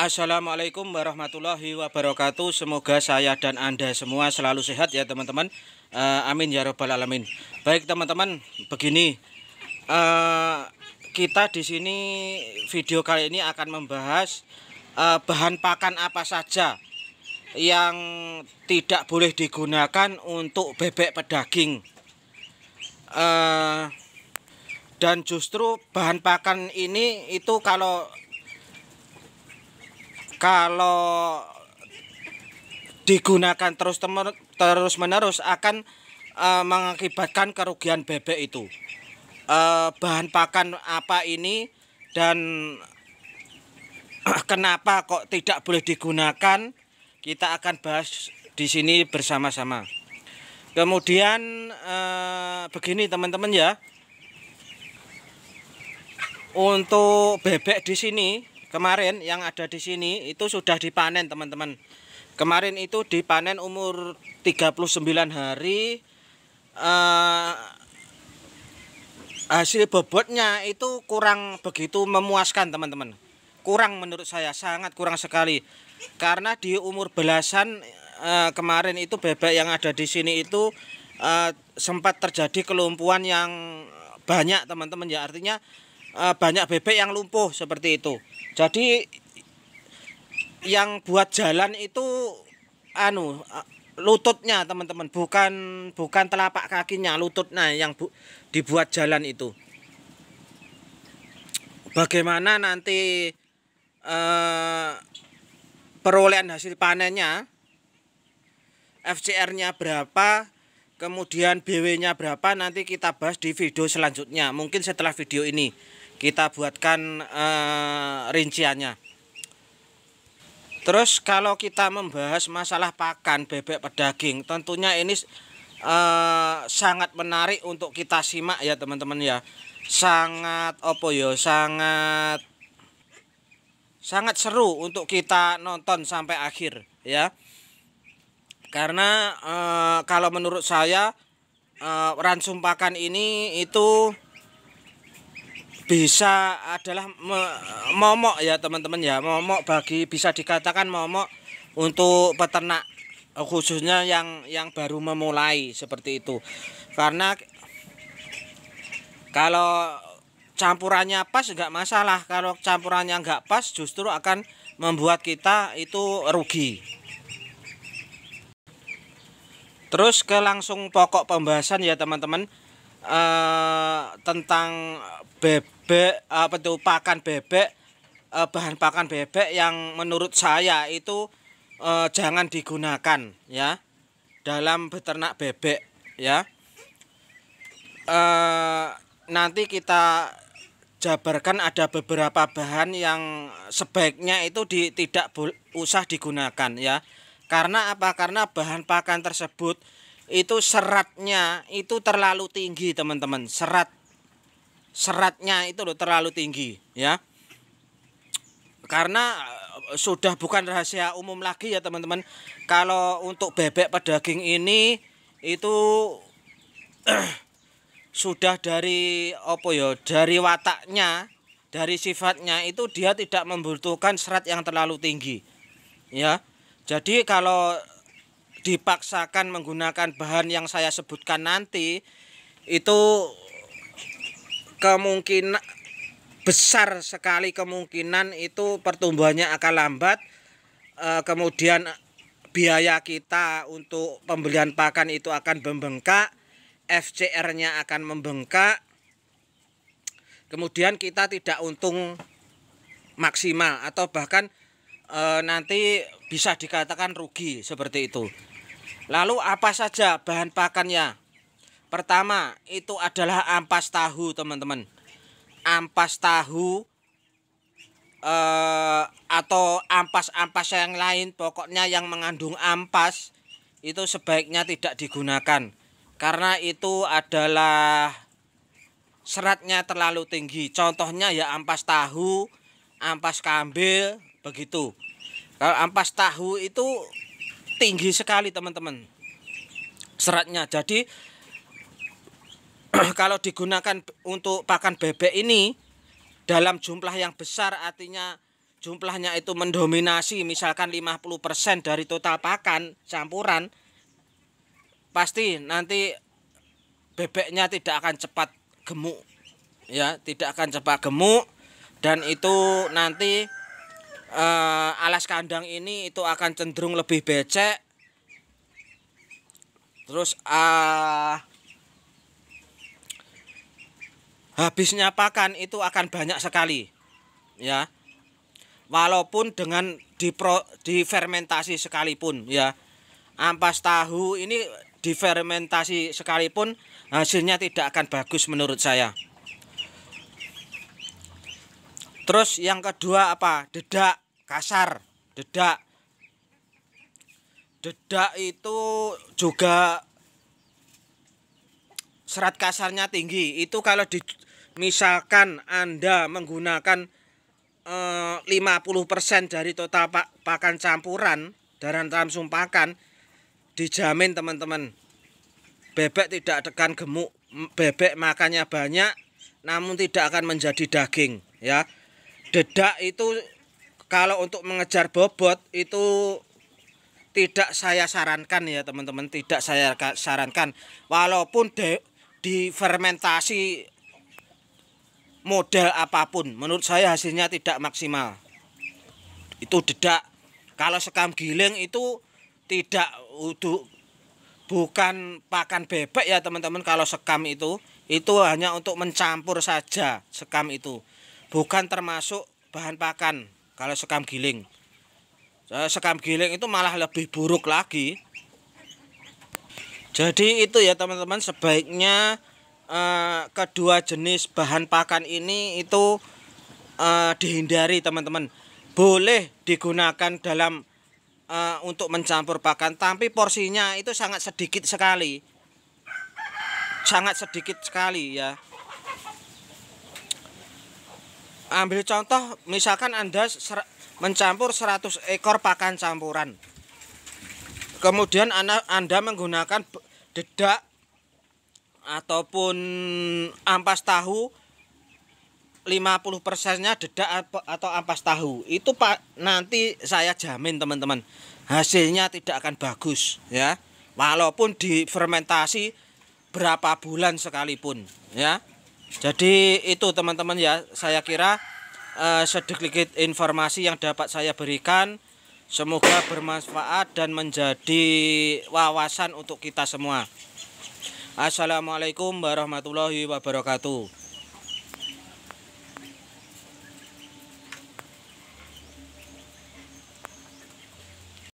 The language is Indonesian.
Assalamualaikum warahmatullahi wabarakatuh. Semoga saya dan Anda semua selalu sehat ya teman-teman. Amin ya robbal alamin. Baik teman-teman, begini kita di sini video kali ini akan membahas bahan pakan apa saja yang tidak boleh digunakan untuk bebek pedaging. Dan justru bahan pakan ini itu kalau digunakan terus-menerus akan mengakibatkan kerugian bebek itu. Bahan pakan apa ini dan kenapa kok tidak boleh digunakan, kita akan bahas di sini bersama-sama. Kemudian begini teman-teman ya, untuk bebek di sini kemarin yang ada di sini itu sudah dipanen teman-teman. Kemarin itu dipanen umur 39 hari. Hasil bobotnya itu kurang begitu memuaskan teman-teman. Kurang menurut saya, sangat kurang sekali. Karena di umur belasan kemarin itu bebek yang ada di sini itu sempat terjadi kelumpuhan yang banyak teman-teman ya. Artinya banyak bebek yang lumpuh seperti itu. Jadi yang buat jalan itu lututnya teman-teman, bukan telapak kakinya, lututnya yang dibuat jalan itu. Bagaimana nanti perolehan hasil panennya, FCR-nya berapa, kemudian BW-nya berapa, nanti kita bahas di video selanjutnya. Mungkin setelah video ini kita buatkan rinciannya. Terus kalau kita membahas masalah pakan bebek pedaging, tentunya ini sangat menarik untuk kita simak ya teman-teman ya. Sangat seru untuk kita nonton sampai akhir ya. Karena kalau menurut saya ransum pakan ini itu bisa adalah momok ya teman-teman ya, momok bisa dikatakan momok untuk peternak, khususnya yang baru memulai seperti itu. Karena kalau campurannya pas nggak masalah, kalau campurannya nggak pas justru akan membuat kita itu rugi. Terus ke langsung pokok pembahasan ya teman-teman, tentang bebek, pakan bebek, bahan pakan bebek yang menurut saya itu jangan digunakan ya dalam beternak bebek ya. Nanti kita jabarkan ada beberapa bahan yang sebaiknya itu tidak usah digunakan ya. Karena apa? Karena bahan pakan tersebut itu seratnya itu terlalu tinggi teman-teman. Seratnya itu loh terlalu tinggi ya. Karena sudah bukan rahasia umum lagi ya teman-teman, kalau untuk bebek pedaging ini itu sudah dari dari wataknya, dari sifatnya itu dia tidak membutuhkan serat yang terlalu tinggi ya. Jadi kalau dipaksakan menggunakan bahan yang saya sebutkan nanti, itu kemungkinan besar sekali, kemungkinan itu pertumbuhannya akan lambat, kemudian biaya kita untuk pembelian pakan itu akan membengkak, FCR-nya akan membengkak, kemudian kita tidak untung maksimal atau bahkan nanti bisa dikatakan rugi seperti itu. Lalu apa saja bahan pakannya? Pertama itu adalah ampas tahu teman-teman. Ampas tahu atau ampas-ampas yang lain, pokoknya yang mengandung ampas itu sebaiknya tidak digunakan. Karena itu adalah seratnya terlalu tinggi. Contohnya ya ampas tahu, ampas kambil begitu. Kalau ampas tahu itu tinggi sekali teman-teman seratnya. Jadi kalau digunakan untuk pakan bebek ini dalam jumlah yang besar, artinya jumlahnya itu mendominasi misalkan 50% dari total pakan campuran, pasti nanti bebeknya tidak akan cepat gemuk ya, tidak akan cepat gemuk, dan itu nanti alas kandang ini itu akan cenderung lebih becek. Terus habisnya pakan itu akan banyak sekali ya. Walaupun dengan difermentasi sekalipun ya. Ampas tahu ini difermentasi sekalipun hasilnya tidak akan bagus menurut saya. Terus yang kedua apa? Dedak kasar. Dedak itu juga serat kasarnya tinggi. Itu kalau misalkan Anda menggunakan 50% dari total pakan campuran dalam langsung pakan, dijamin teman-teman bebek tidak akan gemuk. Bebek makannya banyak namun tidak akan menjadi daging ya. Dedak itu kalau untuk mengejar bobot itu tidak saya sarankan ya teman-teman, tidak saya sarankan. Walaupun difermentasi model apapun, menurut saya hasilnya tidak maksimal. Itu dedak. Kalau sekam giling itu tidak bukan pakan bebek ya teman-teman. Kalau sekam itu hanya untuk mencampur saja. Sekam itu bukan termasuk bahan pakan. Kalau sekam giling, sekam giling itu malah lebih buruk lagi. Jadi itu ya teman-teman, sebaiknya kedua jenis bahan pakan ini itu dihindari teman-teman. Boleh digunakan dalam untuk mencampur pakan, tapi porsinya itu sangat sedikit sekali. Sangat sedikit sekali ya. Ambil contoh, misalkan Anda mencampur 100 ekor pakan campuran. Kemudian Anda menggunakan dedak ataupun ampas tahu, 50%-nya dedak atau ampas tahu. Itu nanti saya jamin teman-teman, hasilnya tidak akan bagus ya. Walaupun difermentasi berapa bulan sekalipun ya. Jadi itu teman-teman ya, saya kira sedikit informasi yang dapat saya berikan. Semoga bermanfaat dan menjadi wawasan untuk kita semua. Assalamualaikum warahmatullahi wabarakatuh.